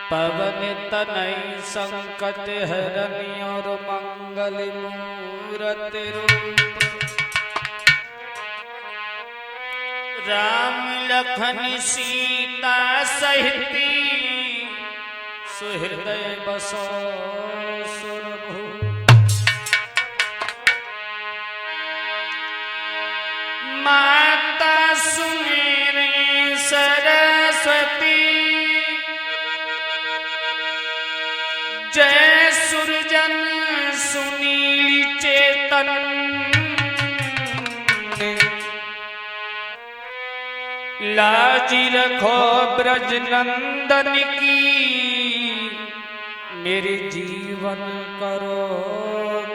पवन तनय संकट हरनि और मंगल मूरति रूप। राम लखन सीता सहित सुहृदय बसो सुरभूप। माता सुमेरे सरस्वती जय सुरजन सुनील चेतन। लाज रखो ब्रज नंदन की मेरे जीवन करो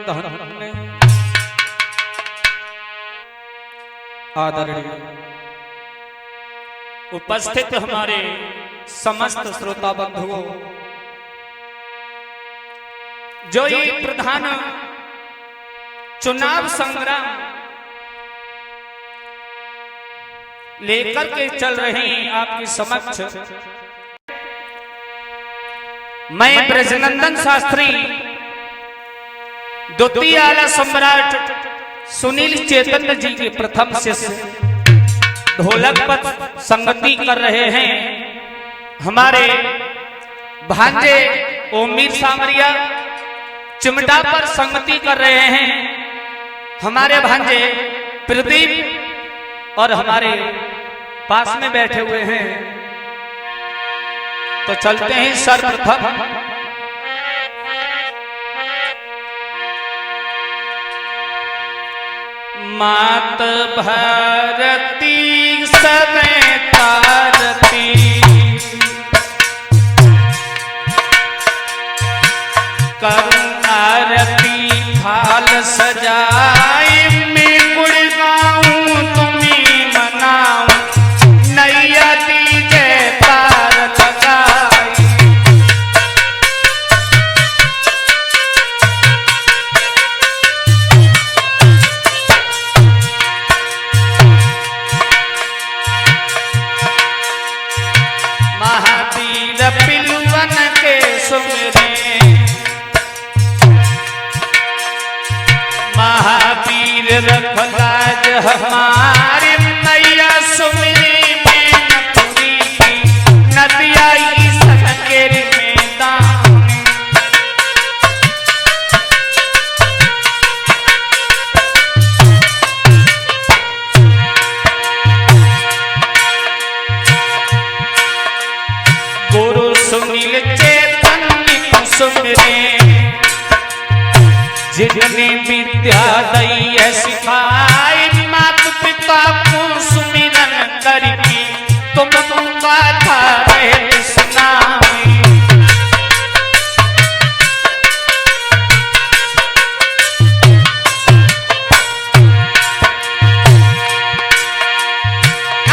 धन्य। आदरणीय उपस्थित हमारे समस्त श्रोता बंधुओं, जो ये प्रधान चुनाव संग्राम लेकर के चल रहे हैं आपके समक्ष, मैं ब्रजनंदन शास्त्री द्वितीय आला सम्राट सुनील चेतन जी के प्रथम शिष्य ढोलक पर संगति कर रहे हैं। हमारे भांजे ओमीर सामरिया चिमटा पर संगति कर रहे हैं। हमारे भांजे प्रदीप और हमारे पास में बैठे हुए हैं। तो चलते हैं सर्वप्रथम मात भारती सदै तारती करुण आरती थाल सजाए मैं गुण गाऊं तुम्हें मनाऊं नैया दीजे पार लगाई। महावीर पिलुवन के सुमिरे महावीर रख लाज हमारे नैया सुमिरी में नपुरी की नदिया सकेर मैदान। गुरु सुनील चेतन सुमिरे जितने विद्या दई सिखाए मात पिता को सुमिरन करके तुमको गाथा रहे सुनाए।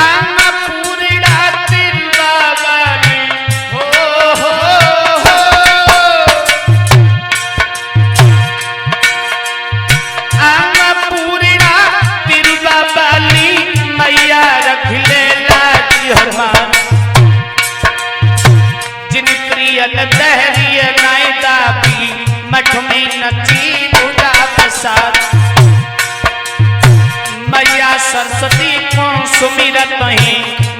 अन्नपूर्णा तिरुबाबाली हो अन्नपूर्णा तिरुबाबाली मैया रख ले लाज हरमान। जिन प्रिय दहरिय नायदा भी मठ में नची बुढ़ा प्रसाद मैया सरस्वती को सुमिरत ही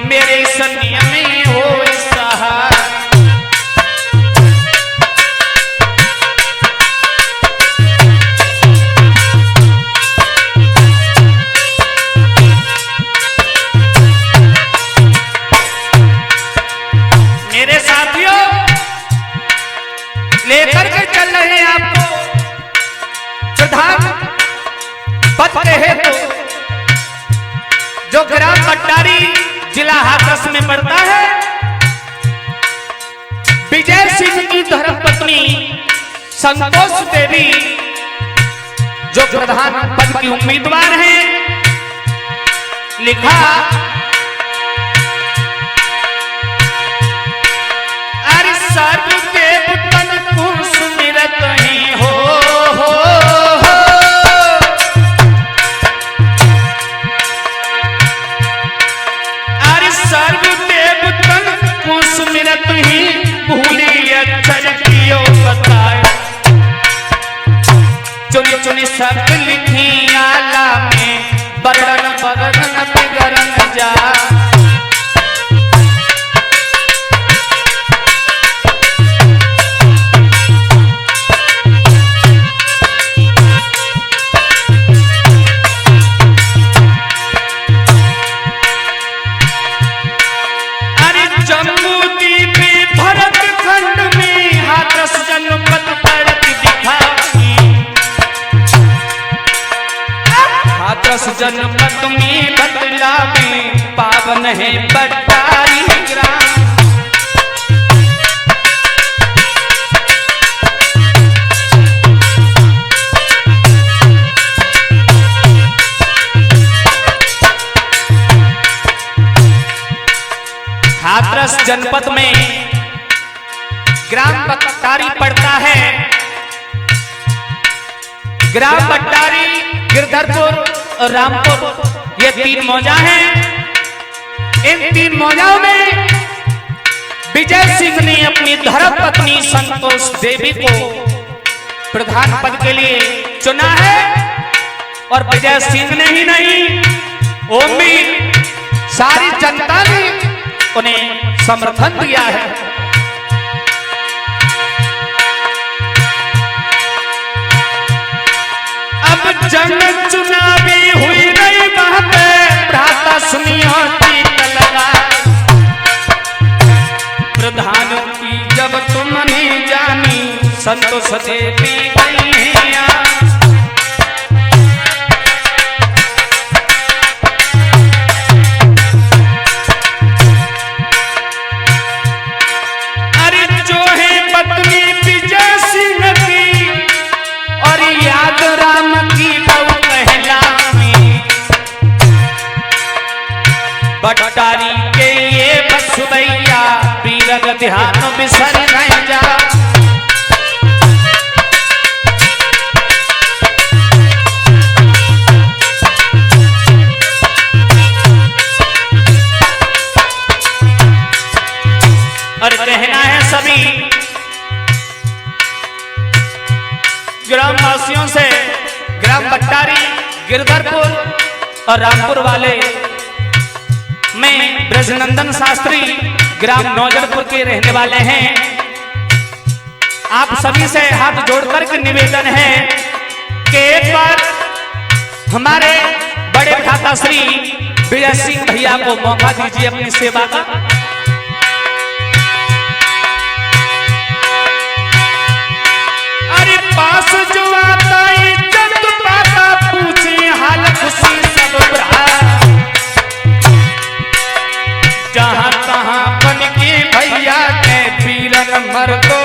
मेरे सनिया में हो सहारा। मेरे साथियों, लेकर के चल रहे हैं आपको प्रधान पद के हेतु जो ग्राम पट्टारी जिला हाथरस में पड़ता है। विजय सिंह की धर्मपत्नी संतोष देवी जो प्रधान पद की उम्मीदवार हैं। लिखा सर्वदेव तन को सुमिरत ही हो अरे सर्वदेव तन को सुमिरत ही भूले अक्षर कियो बताए, चुन चुन शब्द लिखी आला में, वर्णन वर्णन बिगड़न जा। जनपद में बदला में पावन है बट्टारी ग्राम। हाथरस जनपद में ग्राम बट्टारी पड़ता है। ग्राम बट्टारी, गिरधरपुर और रामपुर, ये 3 मौजा हैं। इन 3 मौजाओं में विजय सिंह ने अपनी धर्मपत्नी संतोष देवी को प्रधान पद के लिए चुना है। और विजय सिंह ने ही नहीं, ओम भी सारी जनता ने उन्हें समर्थन दिया है। अब जन चुनावी हुई नहीं वहां पे, भ्राता सुनियो टीक लगा। प्रधान की जब तुमने जानी, संतोष देवी गई हैं यहाँ। अरे जो है पत्नी विजय सिंह की, और याद राम की बहु कहलामी। बट्टारी के ये बसुबैया, पीरग ध्यान बिसर न जा। और कहना है सभी ग्रामवासियों से, ग्राम बट्टारी, गिरधरपुर और रामपुर वाले में ब्रजनंदन शास्त्री ग्राम नौजरपुर के रहने वाले हैं। आप सभी से हाथ जोड़कर के निवेदन है कि एक बार हमारे बड़े भ्राता श्री विजय सिंह भैया को मौका दीजिए अपनी सेवा का। अरे पास जो आता इज्जत पाता, पूछे हाल खुशी सब भरा। जहां तहां बन के भैया के पीरन मर दो।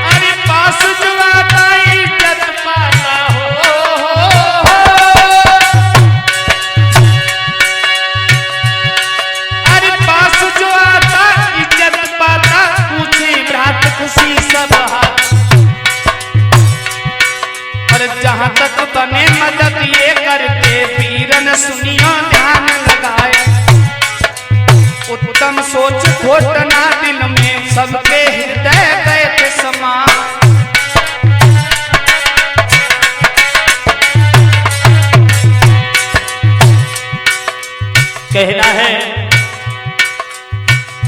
अरे पास जो आता इज्जत पाता हो। अरे पास जो आता इज्जत पाता, पूछे भ्रात खुशी सब हाथ। जहां तक बने मदद ये करके, पीरन सुनियो ध्यान लगाए। उत्तम सोच खोट ना दिल में, सबके हृदय गए थे समा। कहना है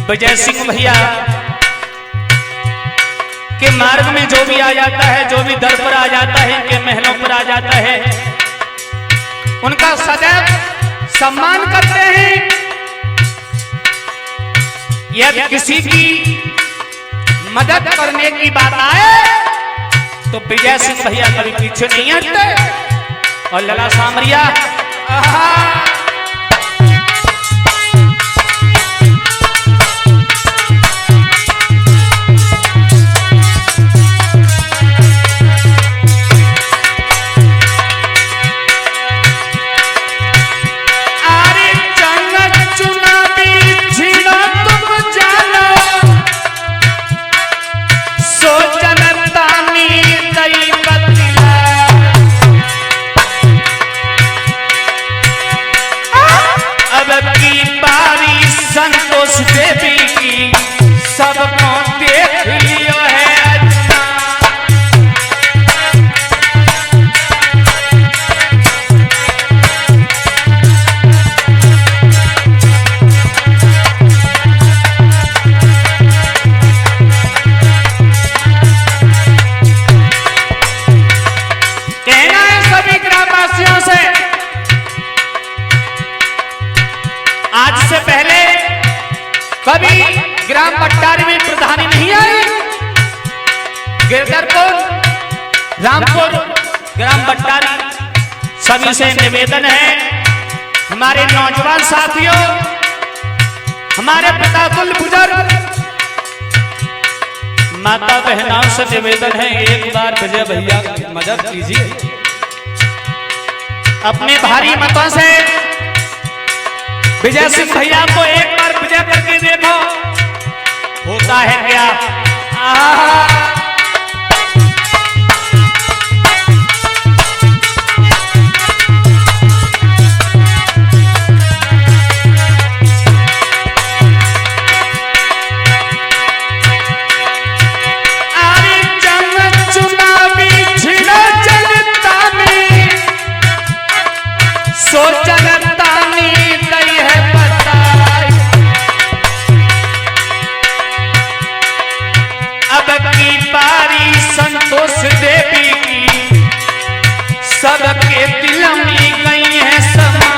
विजय सिंह भैया के मार्ग में जो भी आ जाता है, जो भी दर पर आ जाता है, के महलों पर आ जाता है, उनका सदैव सम्मान करते हैं। यदि किसी की मदद करने की बात आए तो विजय सिंह भैया कभी पीछे नहीं हटते। और लला सामरिया अभी ग्राम पट्टारी में प्रधानी नहीं आई, गिरधरपुर रामपुर ग्राम पट्टारी सभी से निवेदन है, हमारे नौजवान साथियों, हमारे पिता कुल बुजुर्ग माता बहनों से निवेदन है, एक बार विजय भैया की मदद कीजिए अपने भारी मतों से। विजय सिंह भैया को एक बार विजय करके देखो, होता है क्या। संतोष देवी की सबके दिल में गई है समा।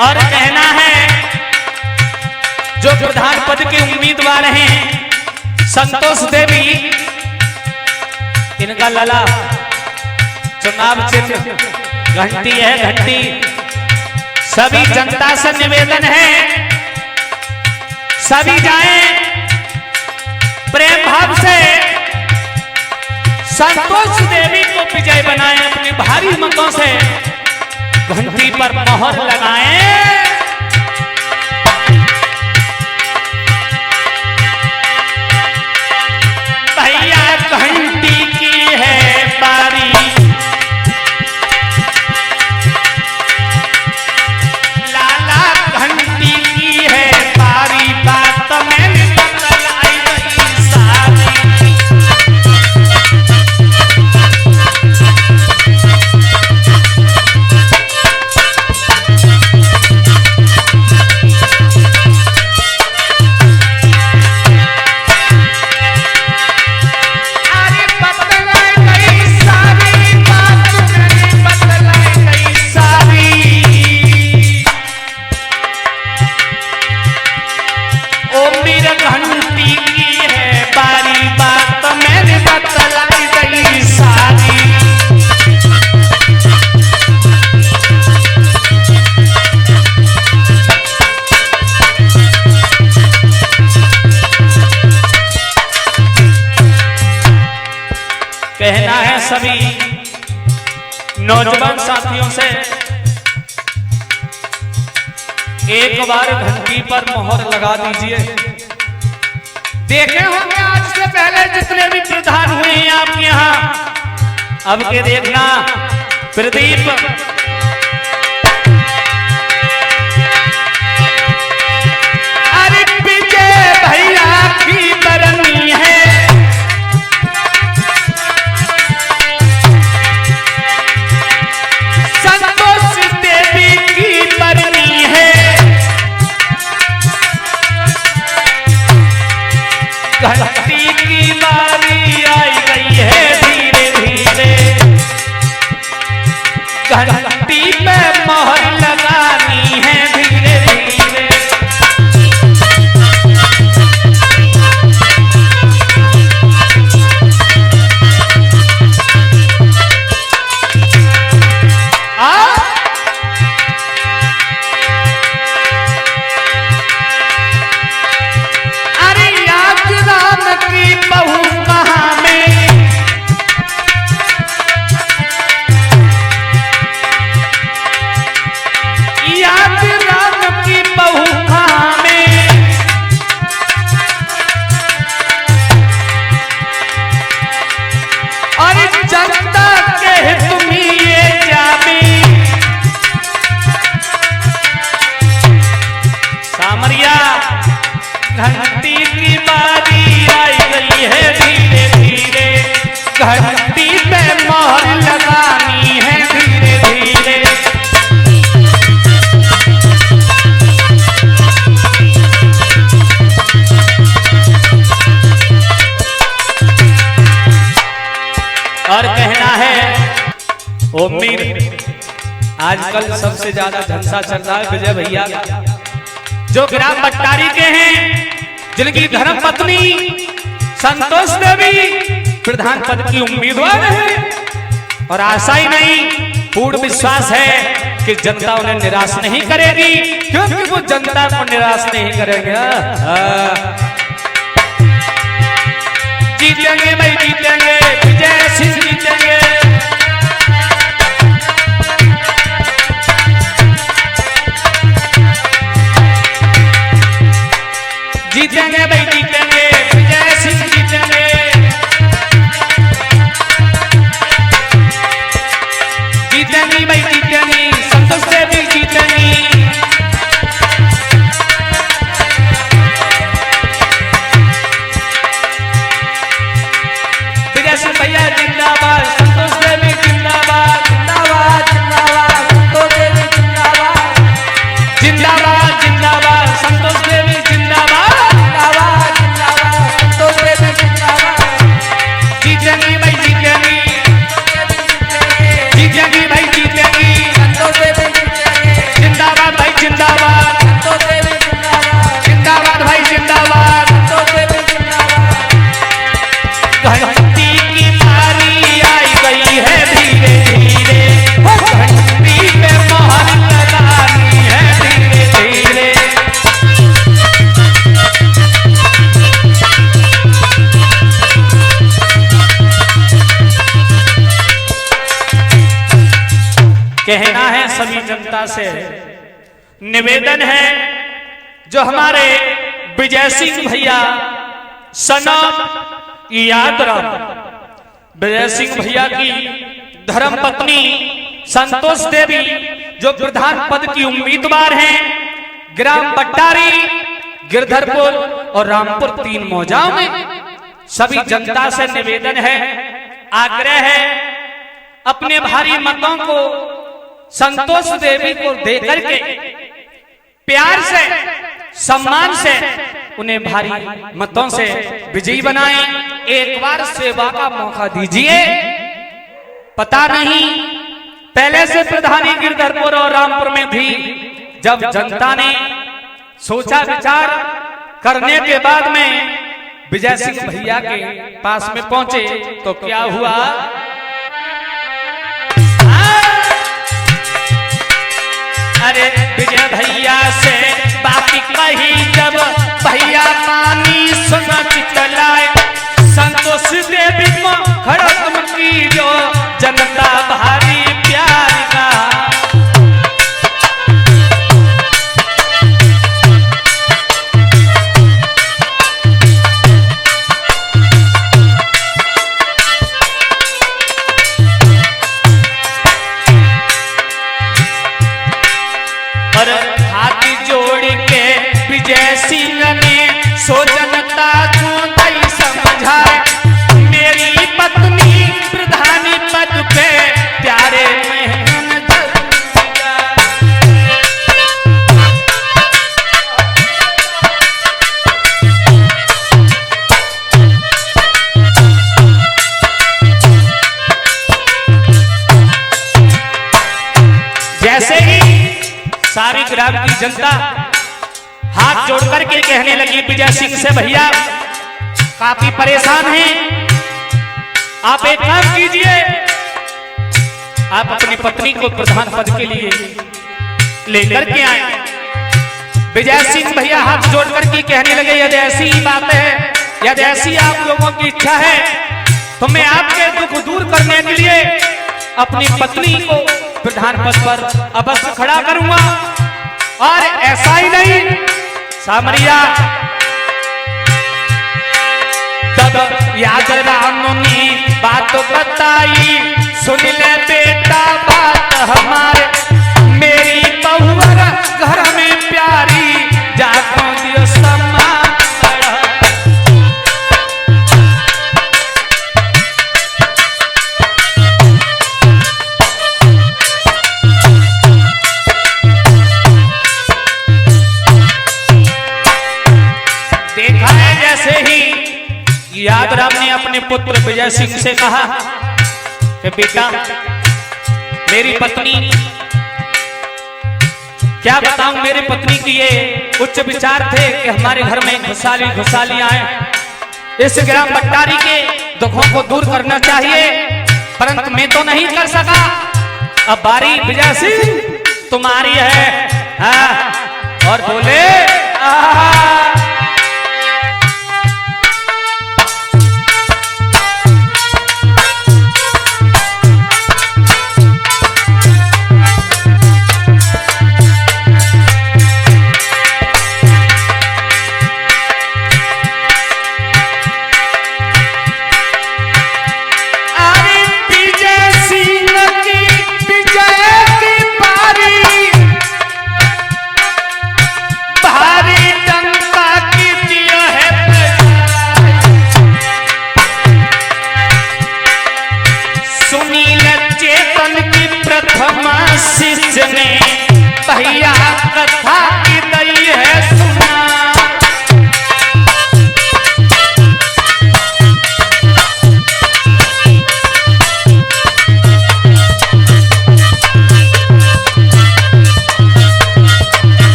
और कहना है जो प्रधान पद के उम्मीदवार हैं संतोष देवी, इनका लला चुनाव चिन्ह घंटी है, घंटी। सभी जनता से निवेदन है सभी जाएं प्रेम भाव से संतोष देवी को विजय बनाएं, अपने भारी मतों से घंटी पर मोहर लगाएं। भैया घंटी की है बारी, लाला घंटी की है बारी, बात मैंने बतलाई गई सारी। कहना है सभी नौजवान साथियों से एक बार घंटी पर मोहर लगा दीजिए। देखे होंगे आज से पहले जितने भी प्रधान हुए हैं आपके यहाँ, अब के देखना प्रदीप अरे है। ओ मीर, आजकल सबसे ज्यादा झंसा चल रहा है विजय भैया, जो ग्राम बट्टारी के हैं, जिनकी धर्म पत्नी संतोष देवी प्रधान पद की उम्मीदवार है, और आशा ही नहीं पूर्ण विश्वास है कि जनता उन्हें निराश नहीं करेगी, क्योंकि वो जनता को निराश नहीं करेंगे। जीतेंगे भाई जीतेंगे, विजय सिंह जीतेंगे। जीतेंगे भाई जीतेंगे, विजय सिंह जीतेंगे। जीतेंगी भाई जीतेंगी, संतोष देवी जीतेंगी। विजय सिंह भैया जिंदाबाद, संतोष देवी जिंदाबाद, जिंदाबाद जिंदाबाद, संतोष देवी जिंदाबाद, जिंदाबाद जिंदाबाद, संतोष देवी जिंदाबाद, जिंदाबाद जिंदाबाद, संतोष देवी जिंदाबाद। जीतेंगी भाई जीतेंगी, जीतेंगी भाई जीतेंगी, संतोष देवी जीतेंगी। जिंदाबाद भाई जिंदाबाद, संतोष देवी जिंदाबाद, जिंदाबाद भाई जिंदाबाद, संतोष देवी जिंदाबाद। घंटी की बारी आई गई है धीरे धीरे, घंटी पे मोहर लगानी है धीरे धीरे। कहना है सभी जनता से, निवेदन है, जो हमारे विजय सिंह भैया सनम याद रख, विजय सिंह भैया की धर्म पत्नी संतोष देवी जो प्रधान पद की उम्मीदवार हैं, ग्राम बट्टारी, गिरधरपुर और रामपुर 3 मौजाओं में सभी जनता से निवेदन है, आग्रह है, अपने भारी मतों को संतोष देवी को देकर के प्यार से सम्मान से उन्हें भारी मतों से विजयी बनाएं। एक बार सेवा का मौका दीजिए। पता नहीं पहले से प्रधानी गिरधरपुर और रामपुर में थी, जब जनता ने सोचा विचार करने के बाद में विजय सिंह भैया के पास में पहुंचे तो क्या हुआ, अरे विजय भैया से बाकी कही जब भैया पानी सुना चितलाए, संतोष देवी को खड़क की जो जनता भारी प्यार का। और हाथ जोड़ के विजय सिंह ने सो जनता को दई समझाए, मेरी पत्नी प्रधानी पद पे प्यारे मेहमान दिया। जैसे ही सारी ग्राम की जनता हाथ जोड़ करके कहने लगी विजय सिंह से, भैया काफी परेशान हैं, आप एक काम कीजिए, आप अपनी पत्नी को प्रधान पद के लिए लेकर के आए। विजय सिंह भैया हाथ जोड़ करके कहने लगे, यदि ऐसी बात है, यदि ऐसी आप लोगों की इच्छा है, तो मैं आपके दुख दूर करने के लिए अपनी पत्नी को प्रधान पद पर अवश्य खड़ा करूंगा। और ऐसा ही नहीं, सामरिया तब याद राम ने बात बताई, सुन ले बेटा बात हमारे, मेरी बहुवर घर में प्यारी, जाको दियो सम्मान बड़ा। देखा है जैसे ही याद राम ने अपने पुत्र विजय सिंह से कहा कि कि बेटा मेरी पत्नी, क्या बताऊं मेरी पत्नी की ये उच्च विचार थे कि हमारे घर में खुशहाली आए, इस ग्राम बट्टारी के दुखों को दूर करना चाहिए, परंतु मैं तो नहीं कर सका। अब बारी विजय सिंह तुम्हारी है। और बोले भैया कथा की दई है सुना।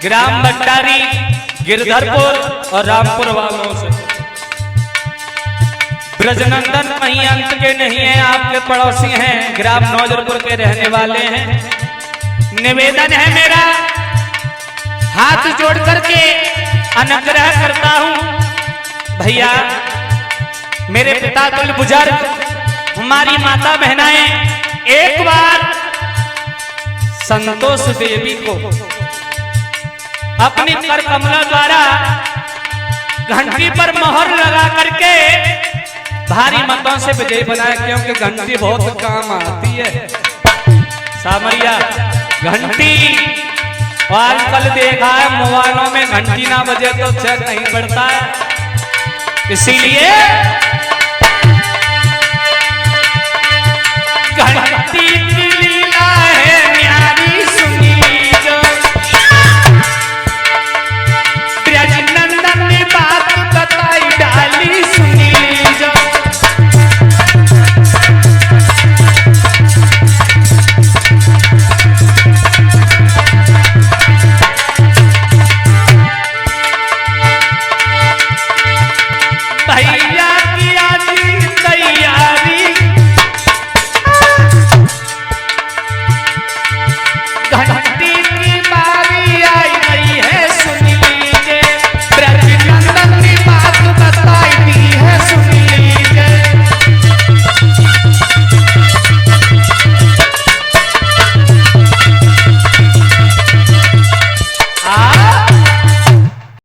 ग्राम बट्टारी, गिरधरपुर और रामपुर वालों से ब्रजनंदन कहीं अंत के नहीं है, आपके पड़ोसी हैं, ग्राम नौजरपुर के रहने वाले हैं। निवेदन है मेरा, हाथ जोड़ करके अनुग्रह करता हूं भैया, मेरे पिता तुल्य बुजुर्ग, हमारी माता बहनाएं, एक बार संतोष देवी को अपनी कर कमला द्वारा घंटी पर मोहर लगा करके भारी मतों से विजयी बनाया, क्योंकि घंटी बहुत काम आती है। सामरिया घंटी आजकल देखा है मोबाइलों में घंटी ना बजे तो चैन नहीं बढ़ता है, इसीलिए